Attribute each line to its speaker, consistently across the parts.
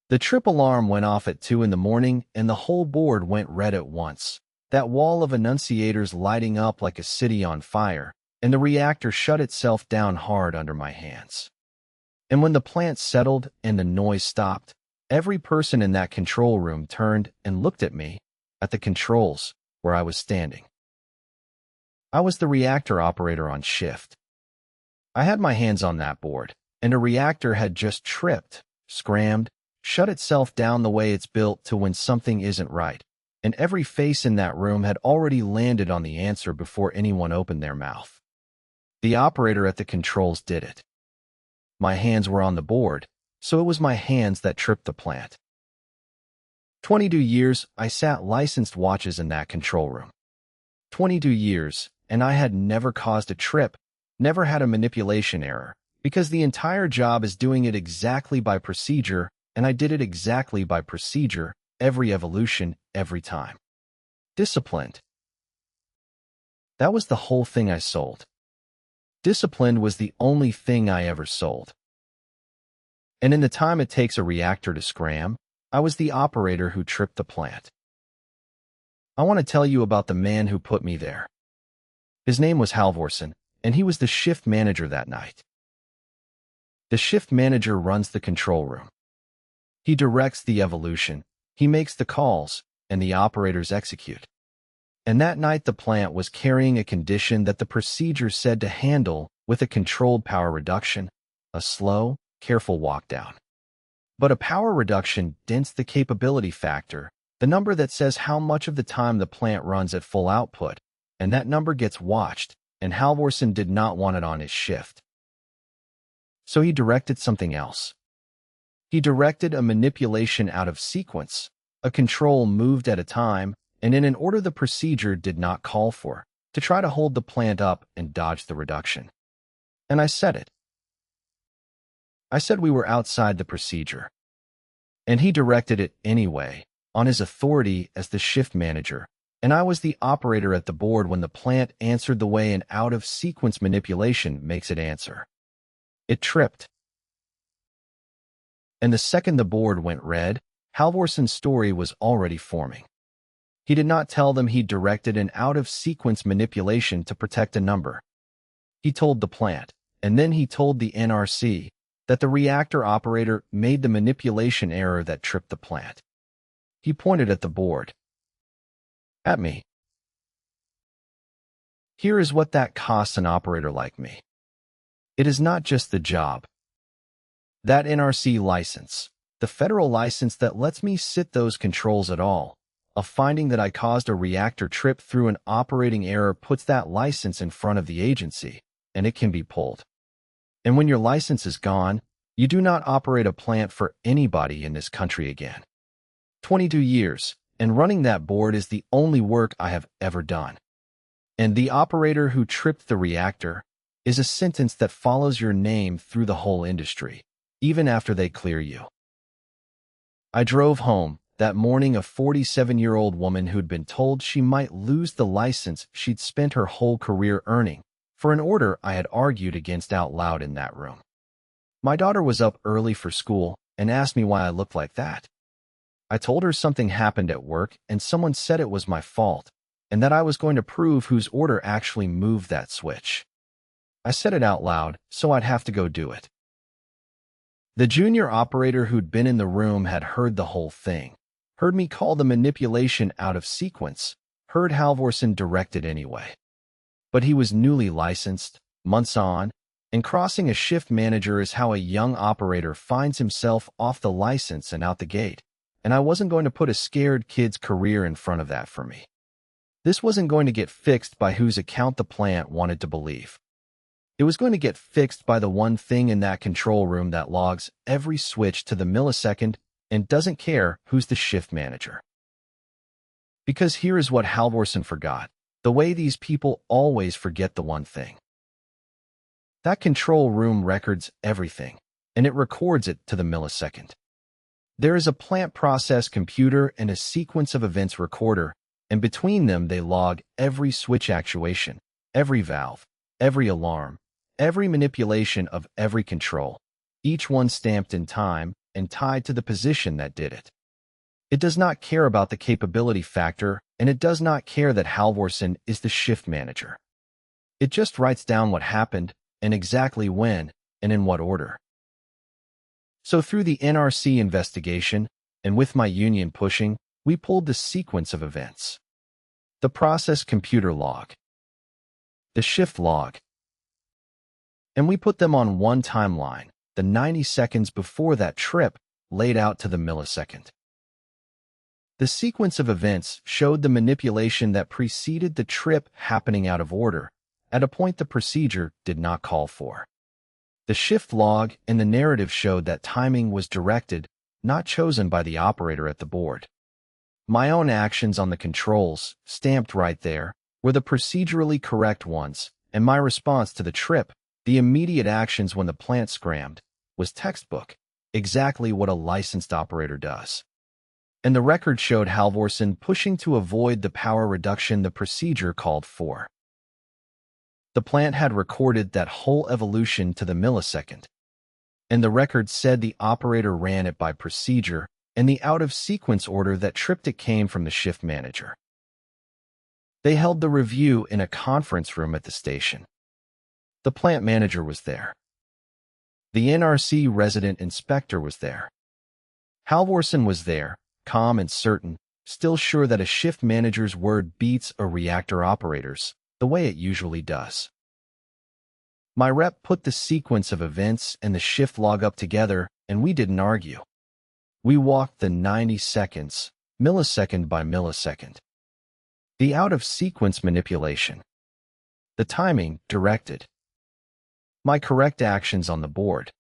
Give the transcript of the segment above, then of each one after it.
Speaker 1: The trip alarm went off at 2 in the morning, and the whole board went red at once. That wall of annunciators lighting up like a city on fire, and the reactor shut itself down hard under my hands. And when the plant settled and the noise stopped, every person in that control room turned and looked at me, at the controls, where I was standing. I was the reactor operator on shift. I had my hands on that board, and a reactor had just tripped, scrammed, shut itself down the way it's built to when something isn't right, and every face in that room had already landed on the answer before anyone opened their mouth. The operator at the controls did it. My hands were on the board, so it was my hands that tripped the plant. 22 years, I sat licensed watches in that control room. 22 years, and I had never caused a trip, never had a manipulation error, because the entire job is doing it exactly by procedure, and I did it exactly by procedure, every evolution, every time. Disciplined. That was the whole thing I sold. Disciplined was the only thing I ever sold. And in the time it takes a reactor to scram, I was the operator who tripped the plant. I want to tell you about the man who put me there. His name was Halvorsen, and he was the shift manager that night. The shift manager runs the control room. He directs the evolution, he makes the calls, and the operators execute. And that night the plant was carrying a condition that the procedure said to handle with a controlled power reduction, a slow, careful walk down. But a power reduction dents the capability factor, the number that says how much of the time the plant runs at full output, and that number gets watched, and Halvorsen did not want it on his shift. So he directed something else. He directed a manipulation out of sequence, a control moved at a time, and in an order the procedure did not call for, to try to hold the plant up and dodge the reduction. And I said it. I said we were outside the procedure. And he directed it anyway, on his authority as the shift manager, and I was the operator at the board when the plant answered the way an out-of-sequence manipulation makes it answer. It tripped. And the second the board went red, Halvorsen's story was already forming. He did not tell them he directed an out-of-sequence manipulation to protect a number. He told the plant, and then he told the NRC, that the reactor operator made the manipulation error that tripped the plant. He pointed at the board. At me. Here is what that costs an operator like me. It is not just the job. That NRC license, the federal license that lets me sit those controls at all, a finding that I caused a reactor trip through an operating error puts that license in front of the agency, and it can be pulled. And when your license is gone, you do not operate a plant for anybody in this country again. 22 years, and running that board is the only work I have ever done. And the operator who tripped the reactor is a sentence that follows your name through the whole industry, even after they clear you. I drove home that morning, a 47-year-old woman who'd been told she might lose the license she'd spent her whole career earning for an order I had argued against out loud in that room. My daughter was up early for school and asked me why I looked like that. I told her something happened at work and someone said it was my fault and that I was going to prove whose order actually moved that switch. I said it out loud, so I'd have to go do it. The junior operator who'd been in the room had heard the whole thing, heard me call the manipulation out of sequence, heard Halvorsen direct it anyway. But he was newly licensed, months on, and crossing a shift manager is how a young operator finds himself off the license and out the gate, and I wasn't going to put a scared kid's career in front of that for me. This wasn't going to get fixed by whose account the plant wanted to believe. It was going to get fixed by the one thing in that control room that logs every switch to the millisecond and doesn't care who's the shift manager. Because here is what Halvorsen forgot, the way these people always forget the one thing. That control room records everything, and it records it to the millisecond. There is a plant process computer and a sequence of events recorder, and between them they log every switch actuation, every valve, every alarm, every manipulation of every control, each one stamped in time, and tied to the position that did it. It does not care about the capability factor, and it does not care that Halvorsen is the shift manager. It just writes down what happened, and exactly when, and in what order. So through the NRC investigation, and with my union pushing, we pulled the sequence of events. The process computer log. The shift log. And we put them on one timeline, the 90 seconds before that trip, laid out to the millisecond. The sequence of events showed the manipulation that preceded the trip happening out of order, at a point the procedure did not call for. The shift log and the narrative showed that timing was directed, not chosen by the operator at the board. My own actions on the controls, stamped right there, were the procedurally correct ones, and my response to the trip, the immediate actions when the plant scrammed, was textbook, exactly what a licensed operator does. And the record showed Halvorsen pushing to avoid the power reduction the procedure called for. The plant had recorded that whole evolution to the millisecond, and the record said the operator ran it by procedure, and the out-of-sequence order that tripped it came from the shift manager. They held the review in a conference room at the station. The plant manager was there. The NRC resident inspector was there. Halvorsen was there, calm and certain, still sure that a shift manager's word beats a reactor operator's, the way it usually does. My rep put the sequence of events and the shift log up together, and we didn't argue. We walked the 90 seconds, millisecond by millisecond. The out-of-sequence manipulation. The timing directed. My correct actions on the board.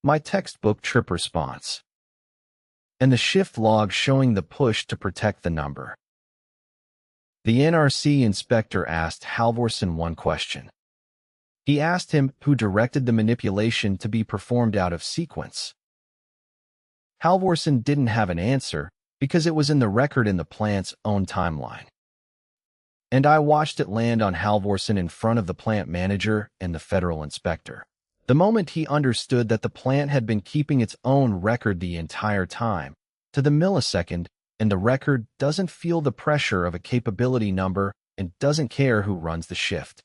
Speaker 1: My textbook trip response. And the shift log showing the push to protect the number. The NRC inspector asked Halvorsen one question. He asked him who directed the manipulation to be performed out of sequence. Halvorsen didn't have an answer because it was in the record in the plant's own timeline. And I watched it land on Halvorsen in front of the plant manager and the federal inspector. The moment he understood that the plant had been keeping its own record the entire time, to the millisecond, and the record doesn't feel the pressure of a capability number and doesn't care who runs the shift.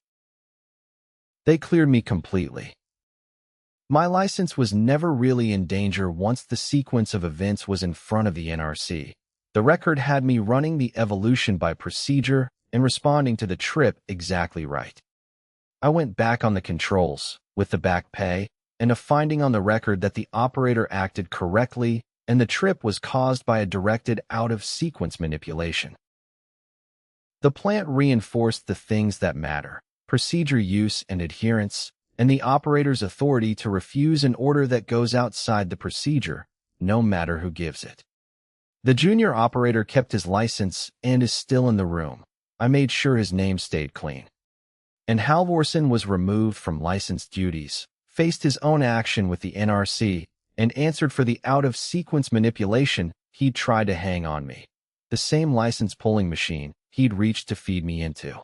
Speaker 1: They cleared me completely. My license was never really in danger once the sequence of events was in front of the NRC. The record had me running the evolution by procedure and responding to the trip exactly right. I went back on the controls, with the back pay, and a finding on the record that the operator acted correctly and the trip was caused by a directed out-of-sequence manipulation. The plant reinforced the things that matter, procedure use and adherence, and the operator's authority to refuse an order that goes outside the procedure, no matter who gives it. The junior operator kept his license and is still in the room. I made sure his name stayed clean. And Halvorsen was removed from license duties, faced his own action with the NRC, and answered for the out-of-sequence manipulation he'd tried to hang on me, the same license pulling machine he'd reached to feed me into.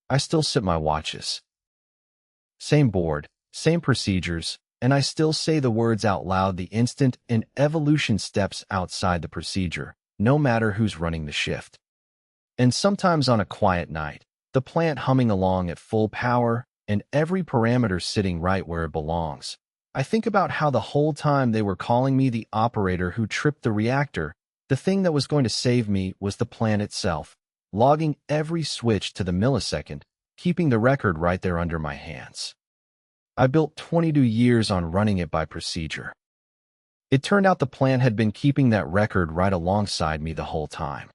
Speaker 1: I still sit my watches. Same board, same procedures, and I still say the words out loud the instant an evolution steps outside the procedure, no matter who's running the shift. And sometimes on a quiet night, the plant humming along at full power and every parameter sitting right where it belongs, I think about how the whole time they were calling me the operator who tripped the reactor, the thing that was going to save me was the plant itself, logging every switch to the millisecond, keeping the record right there under my hands. I built 22 years on running it by procedure. It turned out the plant had been keeping that record right alongside me the whole time.